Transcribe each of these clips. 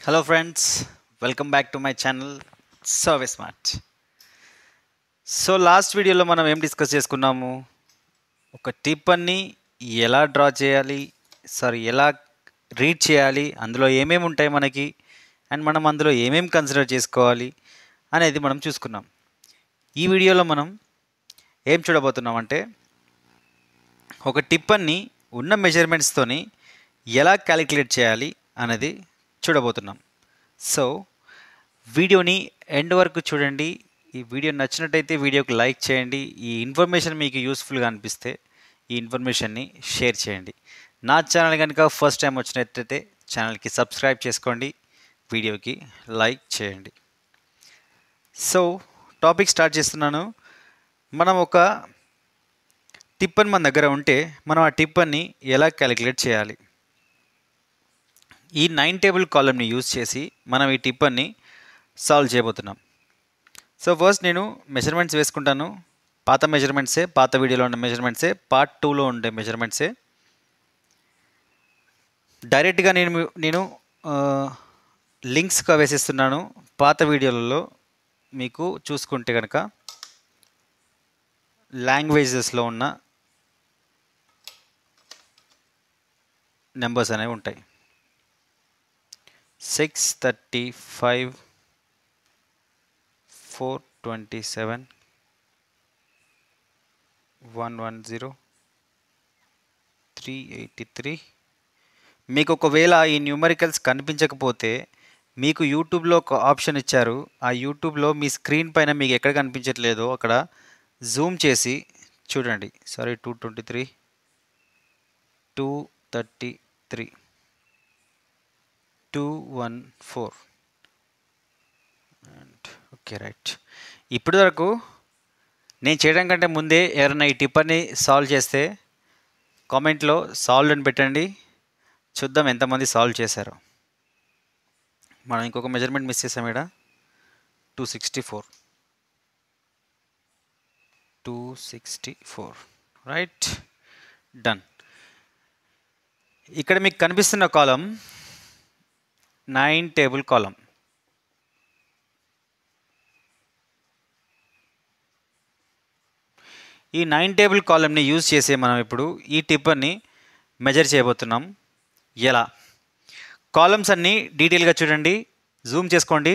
Hello friends, welcome back to my channel Survey Smart. So last వీడియోలో మనం ఏం discuss చేసుకున్నాము, ఒక టిప్పన్ని ఎలా డ్రా చేయాలి, ఎలా రీడ్ చేయాలి, అందులో ఏమేమి ఉంటాయి మనకి, అండ్ మనం అందులో ఏమేమి కన్సిడర్ చేసుకోవాలి అనేది మనం చూసుకున్నాం. ఈ వీడియోలో మనం ఏం చూడబోతున్నాం అంటే, ఒక టిప్పన్ని ఉన్న మెజర్మెంట్స్తోని ఎలా క్యాలిక్యులేట్ చేయాలి అనేది చూడబోతున్నాం. సో వీడియోని ఎండ్ వరకు చూడండి. ఈ వీడియో నచ్చినట్టయితే వీడియోకి లైక్ చేయండి. ఈ ఇన్ఫర్మేషన్ మీకు యూస్ఫుల్గా అనిపిస్తే ఈ ఇన్ఫర్మేషన్ని షేర్ చేయండి. నా ఛానల్ కనుక ఫస్ట్ టైం వచ్చినట్టయితే ఛానల్కి సబ్స్క్రైబ్ చేసుకోండి, వీడియోకి లైక్ చేయండి. సో టాపిక్ స్టార్ట్ చేస్తున్నాను. మనం ఒక టిప్పన్ మన దగ్గర ఉంటే మనం ఆ టిప్పన్ని ఎలా క్యాలిక్యులేట్ చేయాలి, ఈ 9 టేబుల్ కాలమ్ని యూజ్ చేసి మనం ఈ టిప్పన్ని సాల్వ్ చేయబోతున్నాం. సో ఫస్ట్ నేను మెజర్మెంట్స్ వేసుకుంటాను. పాత వీడియోలో ఉన్న మెజర్మెంట్సే, పార్ట్ 2లో ఉండే మెజర్మెంట్సే. డైరెక్ట్గా నేను లింక్స్గా వేసేస్తున్నాను. పాత వీడియోలలో మీకు చూసుకుంటే కనుక లాంగ్వేజెస్లో ఉన్న నెంబర్స్ అనేవి ఉంటాయి. 635, 427, 110, 383. మీకు ఒకవేళ ఈ న్యూమరికల్స్ కనిపించకపోతే మీకు యూట్యూబ్లో ఒక ఆప్షన్ ఇచ్చారు. ఆ యూట్యూబ్లో మీ స్క్రీన్ పైన మీకు ఎక్కడ కనిపించట్లేదో అక్కడ జూమ్ చేసి చూడండి. 223, 233, 214 అండ్ ఓకే రైట్. ఇప్పటి వరకు నేను చేయడం కంటే ముందే ఎవరైనా ఈ టిప్పర్ని సాల్వ్ చేస్తే కామెంట్లో సాల్వ్ అని పెట్టండి, చూద్దాం ఎంతమంది సాల్వ్ చేశారు. మనం ఇంకొక మెజర్మెంట్ మిస్ చేసాం ఇక్కడ. 264 రైట్, డన్. ఇక్కడ మీకు కనిపిస్తున్న కాలం 9 టేబుల్ కాలం. ఈ 9 టేబుల్ కాలంని యూజ్ చేసి మనం ఇప్పుడు ఈ టిప్పర్ని మెజర్ చేయబోతున్నాం. ఎలా? కాలమ్స్ అన్నీ డీటెయిల్గా చూడండి, జూమ్ చేసుకోండి.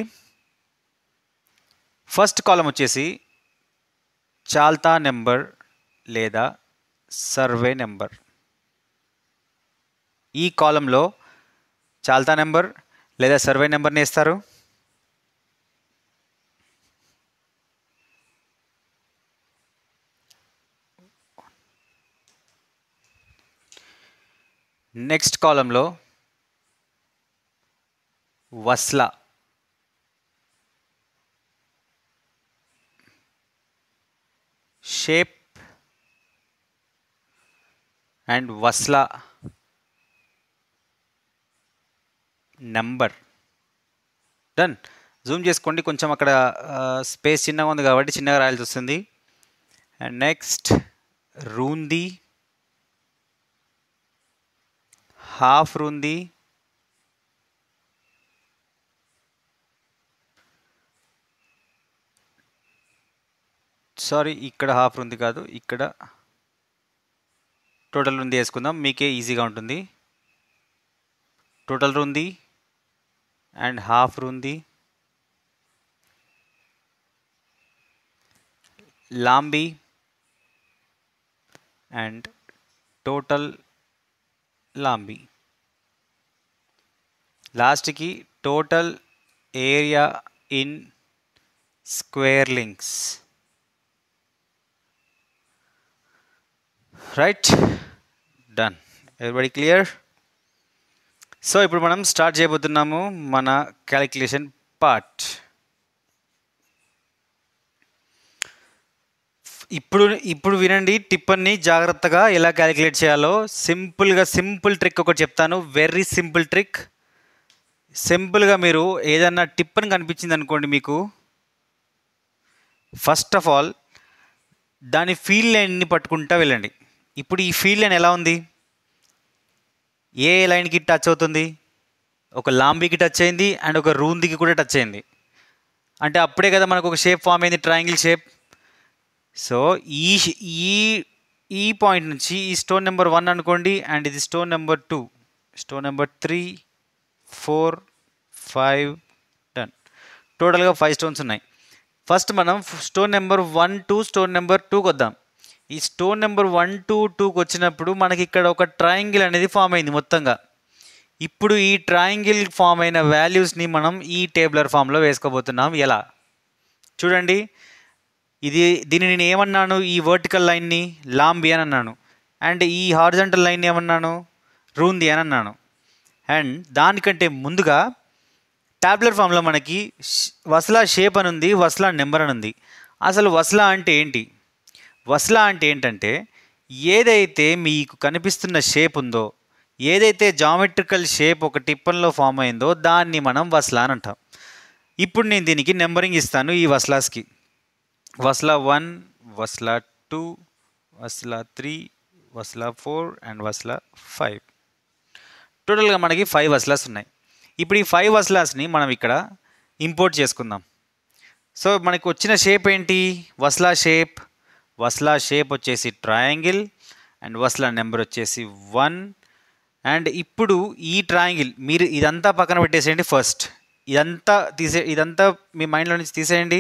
ఫస్ట్ కాలం వచ్చేసి చాల్తా నెంబర్ లేదా సర్వే నెంబర్. ఈ కాలంలో చాల్తా నెంబర్ లేదా సర్వే నెంబర్ని వేస్తారు. నెక్స్ట్ కాలంలో వస్లా, షేప్ అండ్ వస్లా నెంబర్. డన్. జూమ్ చేసుకోండి, కొంచెం అక్కడ స్పేస్ చిన్నగా ఉంది కాబట్టి చిన్నగా రాయాల్సి వస్తుంది. అండ్ నెక్స్ట్ రూంది, హాఫ్ రూంది, ఇక్కడ హాఫ్ రూంది కాదు, ఇక్కడ టోటల్ రూంది వేసుకుందాం, మీకే ఈజీగా ఉంటుంది. టోటల్ రూంది అండ్ హాఫ్ రూంది, లాంబీ అండ్ టోటల్ లాంబీ. లాస్ట్కి total area in square links. Right, done. Everybody clear? So ఇప్పుడు మనం స్టార్ట్ చేయబోతున్నాము మన క్యాలిక్యులేషన్ పార్ట్. ఇప్పుడు వినండి, టిప్పర్ని జాగ్రత్తగా ఎలా క్యాలిక్యులేట్ చేయాలో. సింపుల్ ట్రిక్ ఒకటి చెప్తాను, వెరీ సింపుల్ ట్రిక్. సింపుల్గా మీరు ఏదన్నా టిప్పర్ని కనిపించింది అనుకోండి, మీకు ఫస్ట్ ఆఫ్ ఆల్ దాని ఫీల్డ్ లైన్ని పట్టుకుంటా వెళ్ళండి. ఇప్పుడు ఈ ఫీల్డ్ లైన్ ఎలా ఉంది, ఏ లైన్కి టచ్ అవుతుంది? ఒక లాంబీకి టచ్ అయింది అండ్ ఒక రూందికి కూడా టచ్ అయింది. అంటే అప్పుడే కదా మనకు ఒక షేప్ ఫామ్ అయింది, ట్రయాంగిల్ షేప్. సో ఈ ఈ ఈ పాయింట్ నుంచి ఈ స్టోన్ నెంబర్ 1 అనుకోండి, అండ్ ఇది stone number 2, stone number 3, 4, 5, done. టోటల్గా 5 స్టోన్స్ ఉన్నాయి. ఫస్ట్ మనం stone number 1 to stone number 2కి వద్దాం. ఈ స్టోన్ నెంబర్ 1 టు 2కి వచ్చినప్పుడు మనకి ఇక్కడ ఒక ట్రయాంగిల్ అనేది ఫామ్ అయింది మొత్తంగా. ఇప్పుడు ఈ ట్రయాంగిల్ ఫామ్ అయిన వాల్యూస్ని మనం ఈ టేబులర్ ఫామ్లో వేసుకోబోతున్నాం. ఎలా చూడండి, దీన్ని నేను ఏమన్నాను, ఈ వర్టికల్ లైన్ని లాంబి అని అన్నాను, అండ్ ఈ హారిజంటల్ లైన్ ఏమన్నాను, రూంది అని అన్నాను. అండ్ దానికంటే ముందుగా టాబ్లెట్ ఫామ్లో మనకి వస్లా షేప్ అని ఉంది, వస్లా నెంబర్ అని ఉంది. అసలు వస్లా అంటే ఏంటి? వస్లా అంటే ఏంటంటే ఏదైతే మీకు కనిపిస్తున్న షేప్ ఉందో, ఏదైతే జామెట్రికల్ షేప్ ఒక టిప్పన్లో ఫామ్ అయిందో దాన్ని మనం వస్లా అని అంటాం. ఇప్పుడు నేను దీనికి నెంబరింగ్ ఇస్తాను ఈ వస్లాస్కి. వస్లా 1, వస్లా 2, వస్లా 3, వస్లా 4 అండ్ వస్లా 5. టోటల్గా మనకి 5 వస్లాస్ ఉన్నాయి. ఇప్పుడు ఈ 5 వస్లాస్ని మనం ఇక్కడ ఇంపోర్ట్ చేసుకుందాం. సో మనకు వచ్చిన షేప్ ఏంటి? వస్లా షేప్. వస్లా షేప్ వచ్చేసి ట్రయాంగిల్ అండ్ వస్లా నెంబర్ వచ్చేసి 1. అండ్ ఇప్పుడు ఈ ట్రయాంగిల్ మీరు ఇదంతా పక్కన పెట్టేసేయండి. ఫస్ట్ ఇదంతా మీ మైండ్లో నుంచి తీసేయండి.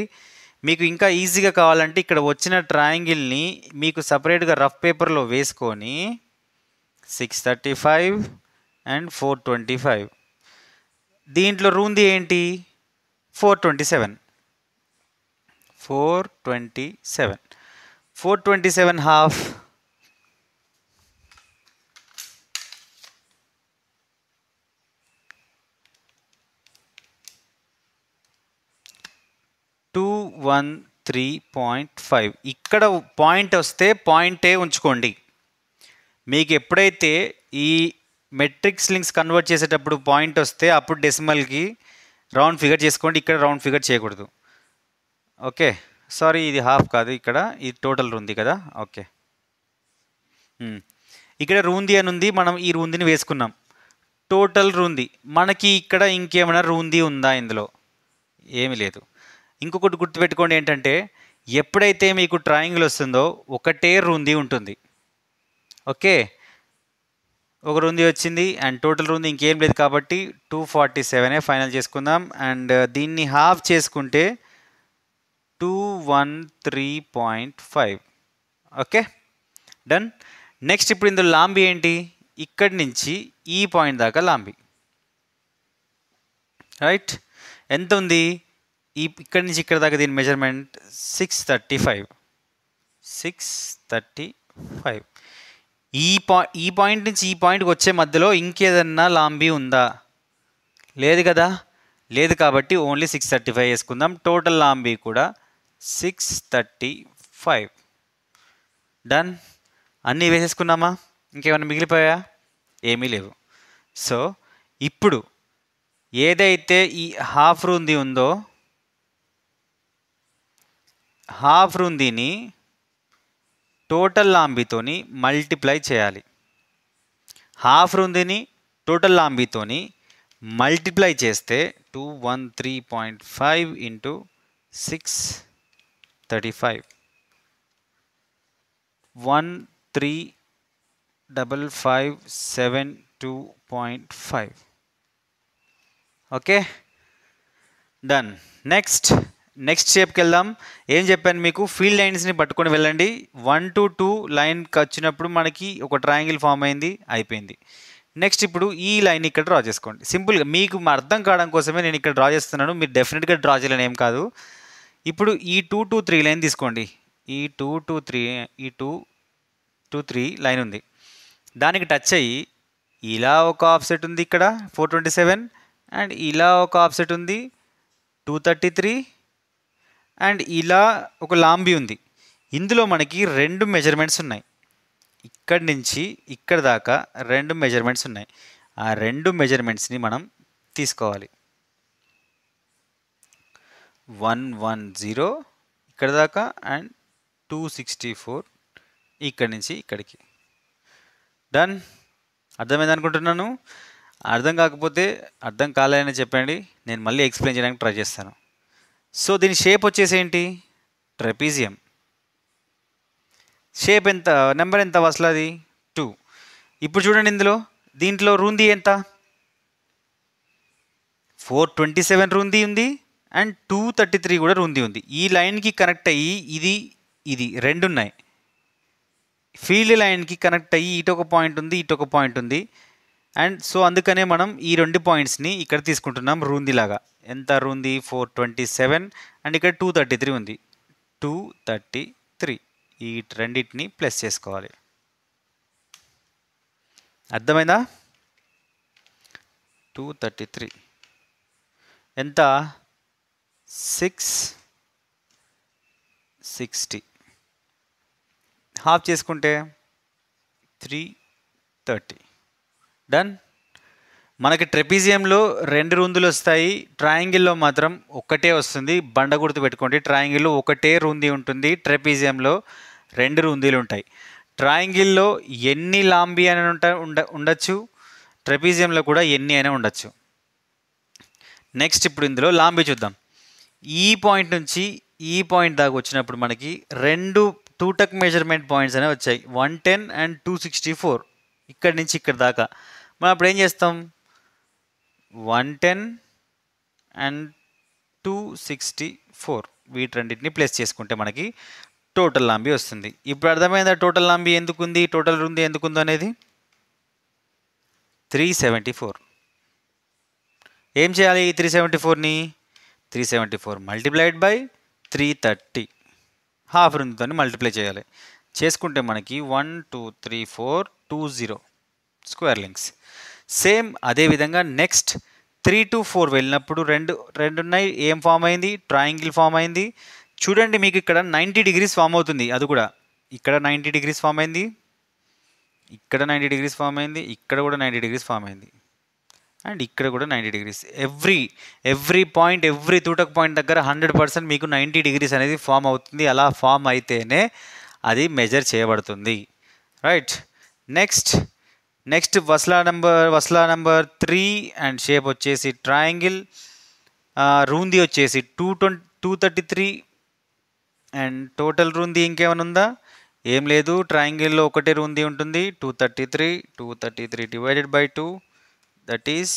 మీకు ఇంకా ఈజీగా కావాలంటే ఇక్కడ వచ్చిన ట్రయాంగిల్ని మీకు సపరేట్గా రఫ్ పేపర్లో వేసుకొని 635 అండ్ 425, దీంట్లో రూంది ఏంటి? 427. 427 హాఫ్, 213.5. ఇక్కడ పాయింట్ వస్తే పాయింటే ఉంచుకోండి. మీకు ఎప్పుడైతే ఈ మెట్రిక్ స్లింగ్స్ కన్వర్ట్ చేసేటప్పుడు పాయింట్ వస్తే అప్పుడు డెసిమల్కి రౌండ్ ఫిగర్ చేసుకోండి. ఇక్కడ రౌండ్ ఫిగర్ చేయకూడదు. ఓకే, సారీ, ఇది హాఫ్ కాదు, ఇక్కడ ఇది టోటల్ రూంది కదా. ఓకే, ఇక్కడ రూంది అని ఉంది, మనం ఈ రూందిని వేసుకున్నాం. టోటల్ రూంది. మనకి ఇక్కడ ఇంకేమైనా రూంది ఉందా? ఇందులో ఏమీ లేదు. ఇంకొకటి గుర్తుపెట్టుకోండి ఏంటంటే ఎప్పుడైతే మీకు ట్రయాంగిల్ వస్తుందో ఒకటే రూంది ఉంటుంది. ఓకే, ఒక రూంది వచ్చింది అండ్ టోటల్ రూంది ఇంకేం లేదు కాబట్టి 247 ఫైనల్ చేసుకుందాం. అండ్ దీన్ని హాఫ్ చేసుకుంటే 213.5. Okay, done. నెక్స్ట్ ఇప్పుడు ఇందులో లాంబి ఏంటి? ఇక్కడి నుంచి ఈ పాయింట్ దాకా లాంబి, రైట్? ఎంత ఉంది? ఇక్కడి నుంచి ఇక్కడ దాకా దీని మెజర్మెంట్ 635. ఈ పాయింట్ నుంచి ఈ పాయింట్కి వచ్చే మధ్యలో ఇంకేదన్నా లాంబి ఉందా? లేదు కదా, లేదు. కాబట్టి ఓన్లీ 635 వేసుకుందాం. టోటల్ లాంబి కూడా 635. డన్. అన్నీ వేసేసుకున్నామా? ఇంకేమైనా మిగిలిపోయా? ఏమీ లేవు. సో ఇప్పుడు ఏదైతే ఈ హాఫ్ రూంది ఉందో హాఫ్ రూందిని టోటల్ లాంబితోని మల్టిప్లై చేయాలి. హాఫ్ రూందిని టోటల్ లాంబితోని మల్టిప్లై చేస్తే 213.5 ఇంటూ 635 13572.5. Okay, done. నెక్స్ట్ షేప్కి వెళ్దాం. ఏం చెప్పాను మీకు? ఫీల్డ్ లైన్స్ని పట్టుకొని వెళ్ళండి. 1 to 2 లైన్కి వచ్చినప్పుడు మనకి ఒక ట్రయాంగిల్ ఫామ్ అయింది, అయిపోయింది. నెక్స్ట్ ఇప్పుడు ఈ లైన్ ఇక్కడ డ్రా చేసుకోండి. సింపుల్గా మీకు అర్థం కావడం కోసమే నేను ఇక్కడ డ్రా చేస్తున్నాను. మీరు డెఫినెట్గా డ్రా చేయాలని ఏం కాదు. ఇప్పుడు ఈ 2 to 3 లైన్ తీసుకోండి. ఈ 2 to 3 లైన్ ఉంది, దానికి టచ్ అయ్యి ఇలా ఒక ఆఫ్సెట్ ఉంది ఇక్కడ 427, అండ్ ఇలా ఒక ఆఫ్సెట్ ఉంది 233, అండ్ ఇలా ఒక లాంబి ఉంది. ఇందులో మనకి 2 మెజర్మెంట్స్ ఉన్నాయి. ఇక్కడి నుంచి ఇక్కడ దాకా 2 మెజర్మెంట్స్ ఉన్నాయి. ఆ 2 మెజర్మెంట్స్ని మనం తీసుకోవాలి. 110 ఇక్కడ దాకా అండ్ 264 ఇక్కడి నుంచి ఇక్కడికి. డన్. అర్థమైంది అనుకుంటున్నాను. అర్థం కాకపోతే అర్థం కాలేదని చెప్పండి, నేను మళ్ళీ ఎక్స్ప్లెయిన్ చేయడానికి ట్రై చేస్తాను. సో దీని షేప్ వచ్చేసి ఏంటి? ట్రెపీజియం. షేప్ ఎంత, నెంబర్ ఎంత అసలు అది? 2. ఇప్పుడు చూడండి దీంట్లో రూంది ఎంత? 427 రూంది ఉంది అండ్ 233 కూడా రూంది ఉంది. ఈ లైన్కి కనెక్ట్ అయ్యి ఇది రెండు ఉన్నాయి. ఫీల్డ్ లైన్కి కనెక్ట్ అయ్యి ఇటు ఒక పాయింట్ ఉంది, ఇటు ఒక పాయింట్ ఉంది. అండ్ సో అందుకనే మనం ఈ రెండు పాయింట్స్ని ఇక్కడ తీసుకుంటున్నాం రూంది లాగా. ఎంత రూంది? 427 అండ్ ఇక్కడ 233 ఉంది. 233 ఈ రెండింటిని ప్లస్ చేసుకోవాలి. అర్థమైందా? 233 ఎంత? 660. హాఫ్ చేసుకుంటే 330. డన్. మనకి ట్రెపీజియంలో రెండు రూందులు వస్తాయి, ట్రయాంగిల్లో మాత్రం ఒక్కటే వస్తుంది. బండ గుర్తు పెట్టుకోండి, ట్రయాంగిల్లో ఒకటే రూంది ఉంటుంది, ట్రెపీజియంలో రెండు రూందీలు ఉంటాయి. ట్రయాంగిల్లో ఎన్ని లాంబీ అని ఉండొచ్చు, ట్రెపీజియంలో కూడా ఎన్ని అయినా ఉండొచ్చు. నెక్స్ట్ ఇప్పుడు ఇందులో లాంబీ చూద్దాం. ఈ పాయింట్ నుంచి ఈ పాయింట్ దాకా వచ్చినప్పుడు మనకి రెండు టక్ మెజర్మెంట్ పాయింట్స్ అనేవి వచ్చాయి, 110 అండ్ 264. ఇక్కడి నుంచి ఇక్కడ దాకా మనం అప్పుడు ఏం చేస్తాం? 110 అండ్ 264 వీటి రెండింటిని ప్లస్ చేసుకుంటే మనకి టోటల్ లాంబీ వస్తుంది. ఇప్పుడు అర్థమైందా టోటల్ లాంబీ ఎందుకుంది, టోటల్ రూంది ఎందుకుందో అనేది? 374. ఏం చేయాలి? 374ని 374 మల్టిప్లైడ్ బై 330 హాఫ్ రూందితో మల్టిప్లై చేయాలి. చేసుకుంటే మనకి 1 2 3 4 20 స్క్వేర్ లింక్స్. సేమ్ అదేవిధంగా నెక్స్ట్ 3 to 4 వెళ్ళినప్పుడు రెండు ఉన్నాయి. ఏం ఫామ్ అయింది? ట్రయాంగిల్ ఫామ్ అయింది. చూడండి మీకు ఇక్కడ 90 డిగ్రీస్ ఫామ్ అవుతుంది. అది కూడా ఇక్కడ 90 డిగ్రీస్ ఫామ్ అయింది, ఇక్కడ 90 డిగ్రీస్ ఫామ్ అయింది, ఇక్కడ కూడా 90 డిగ్రీస్ ఫామ్ అయింది, అండ్ ఇక్కడ కూడా 90 డిగ్రీస్. ఎవ్రీ పాయింట్, ఎవ్రీ తూటక్ పాయింట్ దగ్గర 100% మీకు 90 డిగ్రీస్ అనేది ఫామ్ అవుతుంది. అలా ఫామ్ అయితేనే అది మెజర్ చేయబడుతుంది. రైట్. నెక్స్ట్ వస్లా నెంబర్ 3 అండ్ షేప్ వచ్చేసి ట్రయాంగిల్. రూంది వచ్చేసి 233 అండ్ టోటల్ రూంది ఇంకేమైనా ఉందా? ఏం లేదు. ట్రయాంగిల్లో ఒకటే రూంది ఉంటుంది, 233 divided by 2, that is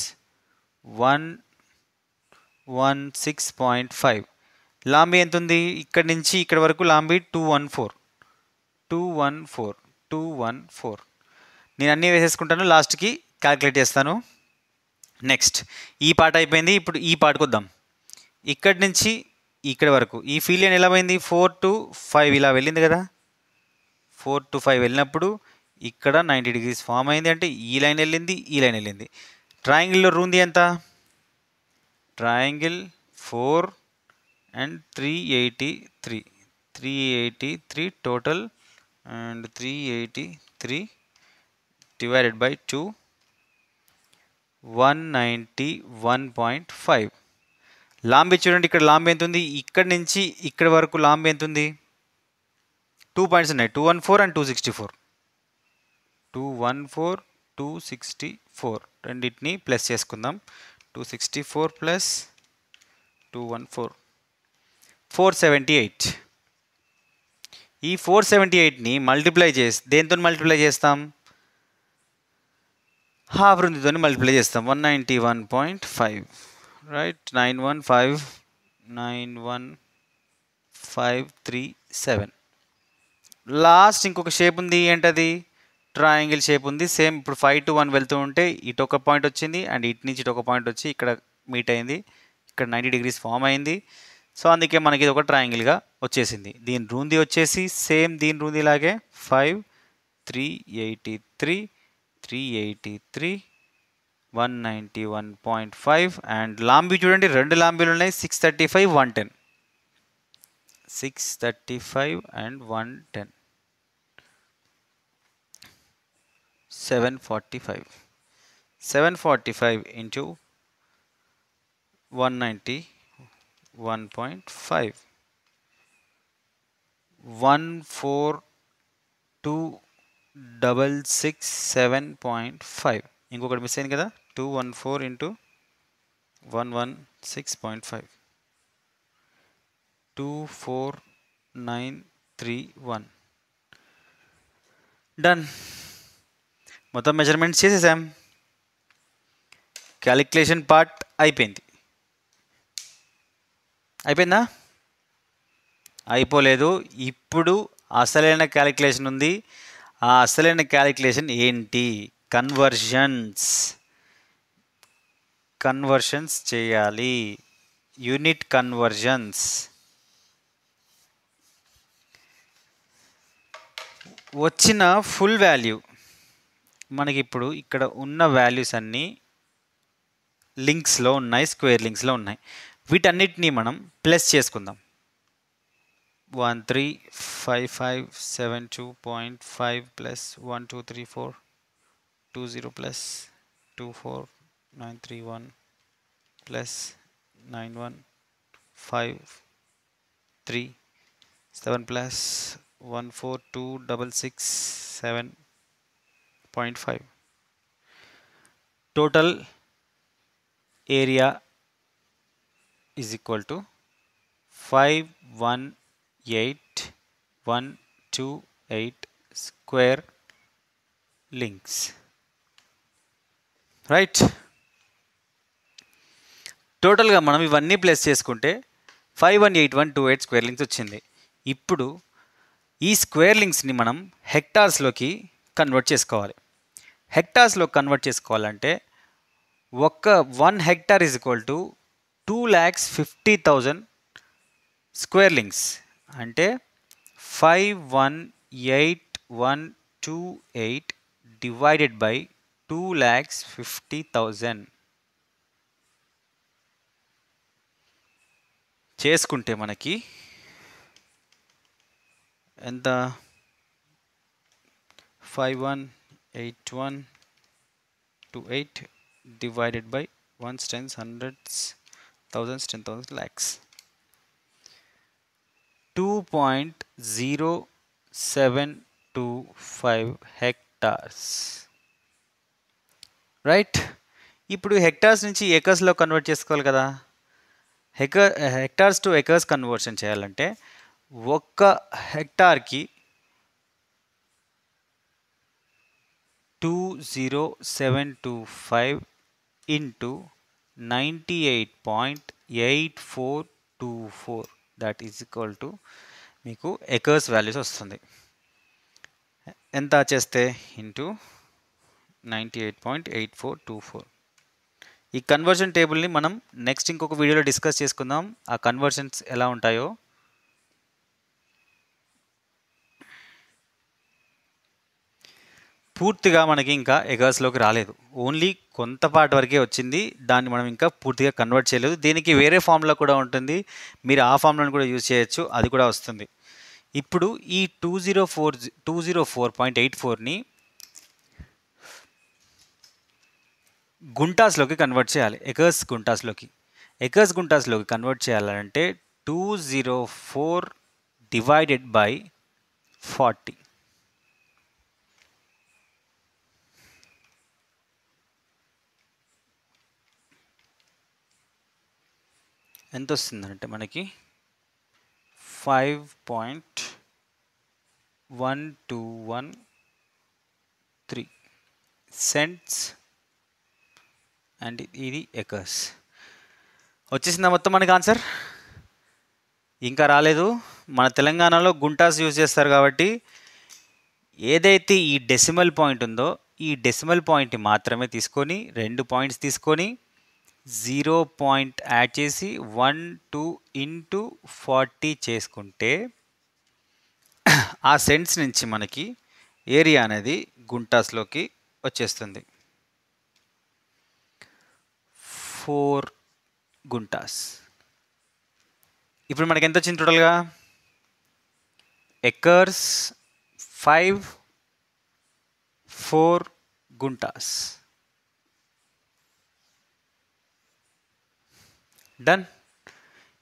116.5. Lambie ఎంత ఉంది? ఇక్కడ నుంచి ఇక్కడ వరకు లాంబీ 214. నేను అన్నీ వేసేసుకుంటాను, లాస్ట్కి క్యాల్కులేట్ చేస్తాను. నెక్స్ట్ ఈ పార్ట్ అయిపోయింది. ఇప్పుడు ఈ పార్ట్కి వద్దాం. ఇక్కడి నుంచి ఇక్కడ వరకు ఈ ఫీల్డ్ లైన్ ఎలా పోయింది? 4 to 5 ఇలా వెళ్ళింది కదా. 4 to 5 వెళ్ళినప్పుడు ఇక్కడ 90 డిగ్రీస్ ఫామ్ అయింది, అంటే ఈ లైన్ వెళ్ళింది, ఈ లైన్ వెళ్ళింది. ట్రయాంగిల్లో రూంది ఎంత? Triangle 4 and 383 total, and 383 divided by 2, 191.5. Lambie చూడండి, ఇక్కడ లాంబీ ఎంత ఉంది? ఇక్కడ నుంచి ఇక్కడ వరకు లాంబీ ఎంత ఉంది? 2 పాయింట్స్ ఉన్నాయి, 214 అండ్ 264. 214, 264 రెండింటిని ప్లస్ చేసుకుందాం. 264 ప్లస్ 214, 478. ఈ 478ని మల్టిప్లై చేసి దేంతో మల్టిప్లై చేస్తాం? హాఫ్ రూందితో మల్టిప్లై చేస్తాం. 191.5, రైట్. 91537. లాస్ట్ ఇంకొక షేప్ ఉంది, ఏంటది? ట్రయాంగిల్ షేప్ ఉంది. సేమ్ ఇప్పుడు 5 to 1 వెళ్తూ ఉంటే ఇటు ఒక పాయింట్ వచ్చింది, అండ్ ఇటు నుంచి ఇటు ఒక పాయింట్ వచ్చి ఇక్కడ మీట్ అయింది. ఇక్కడ 90 డిగ్రీస్ ఫామ్ అయింది. సో అందుకే మనకి ఇది ఒక ట్రయాంగిల్గా వచ్చేసింది. దీని రూంది వచ్చేసి సేమ్ దీని రూంది లాగే 5, 383, 191.5. అండ్ లాంబీ చూడండి, రెండు లాంబీలు ఉన్నాయి, 635, 110. 635 and 110, 745 into 191.5, 142,667.5. ఇంకొకటి మిస్ అయింది కదా, 214 ఇంటూ 116.5, 24931. డన్. మొత్తం మెజర్మెంట్స్ చేసేసాం. క్యాలిక్యులేషన్ పార్ట్ అయిపోయిందా? అయిపోలేదు. ఇప్పుడు అసలైన క్యాలిక్యులేషన్ ఉంది. ఆ అసలైన క్యాలిక్యులేషన్ ఏంటి? కన్వర్షన్స్ చేయాలి. Unit conversions. వచ్చిన ఫుల్ వాల్యూ మనకి ఇప్పుడు ఇక్కడ ఉన్న వాల్యూస్ అన్నీ లింక్స్లో ఉన్నాయి, స్క్వేర్ లింక్స్లో ఉన్నాయి. వీటన్నిటినీ మనం ప్లస్ చేసుకుందాం. 135572.5 plus 12342 plus 24931 plus 9153 plus 14266.7. Total area is equal to 518128 square links, right. టోటల్గా మనం ఇవన్నీ ప్లస్ చేసుకుంటే 518128 స్క్వేర్ లింక్స్ వచ్చింది. ఇప్పుడు ఈ స్క్వేర్ లింక్స్ని మనం హెక్టార్స్లోకి కన్వర్ట్ చేసుకోవాలి. హెక్టార్స్లో కన్వర్ట్ చేసుకోవాలంటే 1 hectare is equal to 2,50,000 square links. అంటే 518128 డివైడెడ్ బై 2,50,000 చేసుకుంటే మనకి ఎంత? 518128 divided by 1s, 10s, 100s, 1000s, 10,000 lakhs. 2.0725 hectares, right. ఇప్పుడు హెక్టార్స్ నుంచి ఏకర్స్లో కన్వర్ట్ చేసుకోవాలి కదా. హెక్టార్స్ టు ఏకర్స్ కన్వర్షన్ చేయాలంటే 1 హెక్టార్కి 20725 into 98.8424, that is equal to మీకు ఎకర్స్ వాల్యూస్ వస్తుంది. ఎంత చేస్తే ఇంటూ 98.8424. ఈ కన్వర్షన్ టేబుల్ని మనం నెక్స్ట్ ఇంకొక వీడియోలో డిస్కస్ చేసుకుందాం, ఆ కన్వర్షన్స్ ఎలా ఉంటాయో. పూర్తిగా మనకి ఇంకా ఎకర్స్లోకి రాలేదు, ఓన్లీ కొంత పార్ట్ వరకే వచ్చింది. దాన్ని మనం ఇంకా పూర్తిగా కన్వర్ట్ చేయలేదు. దీనికి వేరే ఫార్ములా కూడా ఉంటుంది, మీరు ఆ ఫార్ములాను కూడా యూజ్ చేయొచ్చు, అది కూడా వస్తుంది. ఇప్పుడు ఈ 204.84ని గుంటాస్లోకి కన్వర్ట్ చేయాలి. ఎకర్స్ గుంటాస్లోకి కన్వర్ట్ చేయాలంటే 204 డివైడెడ్ బై 40. ఎంత వస్తుందంటే మనకి 5.1213 సెంట్స్. అండ్ ఇది ఎకర్స్. వచ్చేసిందా మొత్తం మనకి ఆన్సర్? ఇంకా రాలేదు. మన తెలంగాణలో గుంటాస్ యూజ్ చేస్తారు కాబట్టి ఏదైతే ఈ డెసిమల్ పాయింట్ ఉందో ఈ డెసిమల్ పాయింట్ని మాత్రమే తీసుకొని 2 పాయింట్స్ తీసుకొని 0 పాయింట్ యాడ్ చేసి 12 ఇంటూ 40 చేసుకుంటే ఆ సెంట్స్ నుంచి మనకి ఏరియా అనేది గుంటాస్లోకి వచ్చేస్తుంది. 4 గుంటాస్. ఇప్పుడు మనకి ఎంత వచ్చింది టోటల్గా? ఎకర్స్ 5, 4 గుంటాస్. డన్.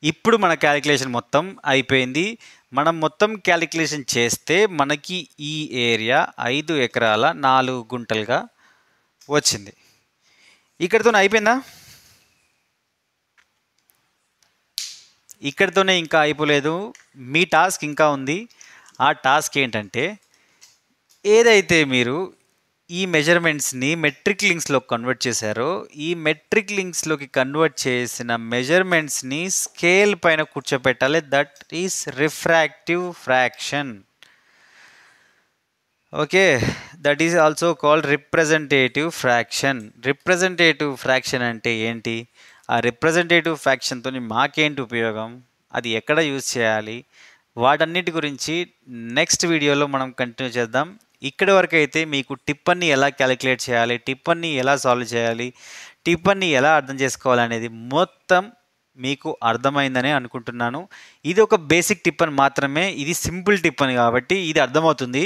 ఇప్పుడు మన క్యాలిక్యులేషన్ మొత్తం అయిపోయింది. మనం మొత్తం క్యాలిక్యులేషన్ చేస్తే మనకి ఈ ఏరియా 5 ఎకరాల 4 గుంటలుగా వచ్చింది. ఇక్కడితోనే అయిపోయిందా? ఇక్కడితోనే ఇంకా అయిపోలేదు. మీ టాస్క్ ఇంకా ఉంది. ఆ టాస్క్ ఏంటంటే, ఏదైతే మీరు ఈ మెజర్మెంట్స్ని మెట్రిక్ లింక్స్లో కన్వర్ట్ చేశారో, ఈ మెట్రిక్ లింక్స్లోకి కన్వర్ట్ చేసిన మెజర్మెంట్స్ని స్కేల్ పైన కూర్చోపెట్టాలి. That is refractive fraction. Okay, that is also called representative fraction. Representative fraction అంటే ఏంటి? ఆ రిప్రజెంటేటివ్ ఫ్రాక్షన్తో మాకేంటి ఉపయోగం, అది ఎక్కడ యూజ్ చేయాలి, వాటన్నిటి గురించి నెక్స్ట్ వీడియోలో మనం కంటిన్యూ చేద్దాం. ఇక్కడి వరకు అయితే మీకు టిప్పన్ని ఎలా క్యాలిక్యులేట్ చేయాలి, టిప్పన్ని ఎలా సాల్వ్ చేయాలి, టిప్పన్ని ఎలా అర్థం చేసుకోవాలనేది మొత్తం మీకు అర్థమైందని అనుకుంటున్నాను. ఇది ఒక బేసిక్ టిప్పన్ మాత్రమే, ఇది సింపుల్ టిప్పన్ కాబట్టి ఇది అర్థమవుతుంది.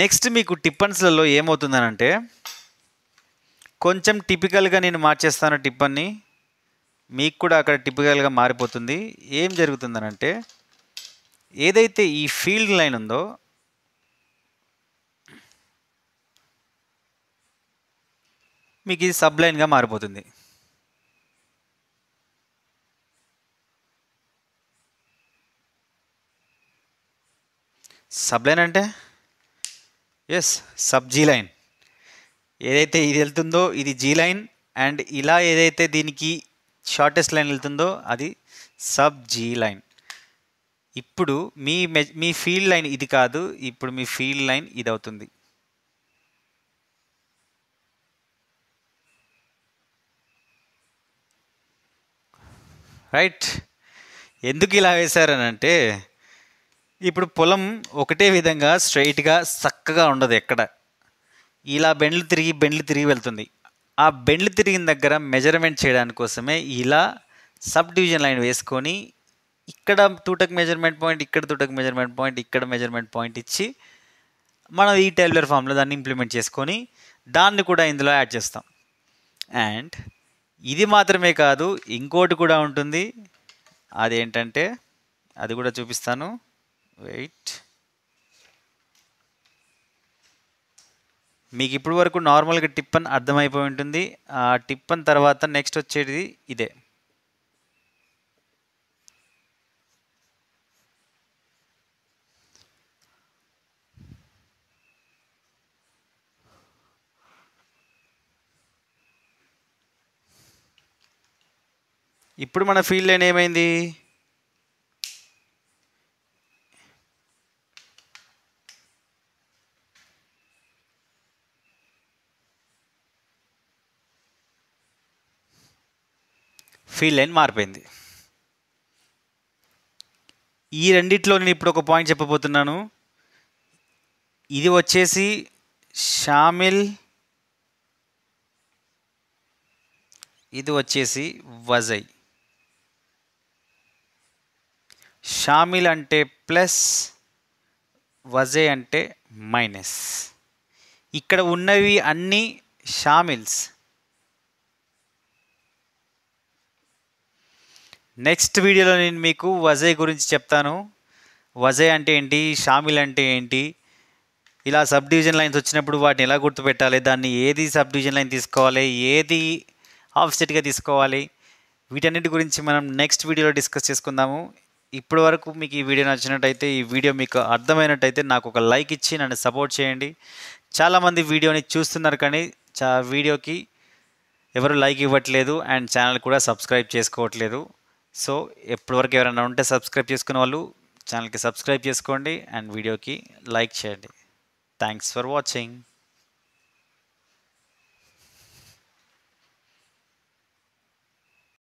నెక్స్ట్ మీకు టిప్పన్స్లలో ఏమవుతుందనంటే, కొంచెం టిపికల్గా నేను మార్చేస్తాను టిప్పన్ని, మీకు కూడా అక్కడ టిపికల్గా మారిపోతుంది. ఏం జరుగుతుందనంటే, ఏదైతే ఈ ఫీల్డ్ లైన్ ఉందో మీకు ఇది సబ్ లైన్గా మారిపోతుంది. సబ్ లైన్ అంటే ఎస్, సబ్ జీ లైన్. ఏదైతే ఇది వెళ్తుందో ఇది జీ లైన్, అండ్ ఇలా ఏదైతే దీనికి షార్టెస్ట్ లైన్ వెళ్తుందో అది సబ్ జీ లైన్. ఇప్పుడు మీ ఫీల్డ్ లైన్ ఇది కాదు, ఇప్పుడు మీ ఫీల్డ్ లైన్ ఇది అవుతుంది. రైట్. ఎందుకు ఇలా వేశారనంటే, ఇప్పుడు పొలం ఒకటే విధంగా స్ట్రైట్గా చక్కగా ఉండదు, ఎక్కడ ఇలా బెండ్లు తిరిగి వెళ్తుంది. ఆ బెండ్లు తిరిగిన దగ్గర మెజర్మెంట్ చేయడానికి కోసమే ఇలా సబ్ డివిజన్ లైన్ వేసుకొని, ఇక్కడ తూటక్ మెజర్మెంట్ పాయింట్, ఇక్కడ తూటక్ మెజర్మెంట్ పాయింట్, ఇక్కడ మెజర్మెంట్ పాయింట్ ఇచ్చి మనం ఈ టైలర్ ఫామ్లో దాన్ని ఇంప్లిమెంట్ చేసుకొని దాన్ని కూడా ఇందులో యాడ్ చేస్తాం. అండ్ ఇది మాత్రమే కాదు, ఇంకోటి కూడా ఉంటుంది. అదేంటంటే అది కూడా చూపిస్తాను, వెయిట్. మీకు ఇప్పుడు వరకు నార్మల్గా టిప్పన్ అర్థమైపోయి ఉంటుంది. ఆ టిప్పన్ తర్వాత నెక్స్ట్ వచ్చేది ఇదే. ఇప్పుడు మన ఫీల్డ్ లైన్ ఏమైంది? ఫీల్డ్ లైన్ మారిపోయింది. ఈ రెండిట్లో నేను ఇప్పుడు ఒక పాయింట్ చెప్పబోతున్నాను. ఇది వచ్చేసి షామిల్, ఇది వచ్చేసి వజై. షామిల్ అంటే ప్లస్, వజై అంటే మైనస్. ఇక్కడ ఉన్నవి అన్నీ షామిల్స్. నెక్స్ట్ వీడియోలో నేను మీకు వజై గురించి చెప్తాను. వజై అంటే ఏంటి, షామిల్ అంటే ఏంటి, ఇలా సబ్ డివిజన్ లైన్స్ వచ్చినప్పుడు వాటిని ఎలా గుర్తుపెట్టాలి, దాన్ని ఏది సబ్ డివిజన్ లైన్ తీసుకోవాలి, ఏది ఆఫ్సెట్గా తీసుకోవాలి, వీటన్నిటి గురించి మనం నెక్స్ట్ వీడియోలో డిస్కస్ చేసుకుందాము. ఇప్పటి వరకు మీకు ఈ వీడియో నచ్చినట్టయితే, ఈ వీడియో మీకు అర్థమైనట్టయితే నాకు ఒక లైక్ ఇచ్చి నన్ను సపోర్ట్ చేయండి. చాలామంది వీడియోని చూస్తున్నారు కానీ వీడియోకి ఎవరు లైక్ ఇవ్వట్లేదు, అండ్ ఛానల్ కూడా సబ్స్క్రైబ్ చేసుకోవట్లేదు. సో ఎప్పటివరకు ఎవరైనా ఉంటే సబ్స్క్రైబ్ చేసుకునే వాళ్ళు ఛానల్కి సబ్స్క్రైబ్ చేసుకోండి అండ్ వీడియోకి లైక్ చేయండి. Thanks for watching.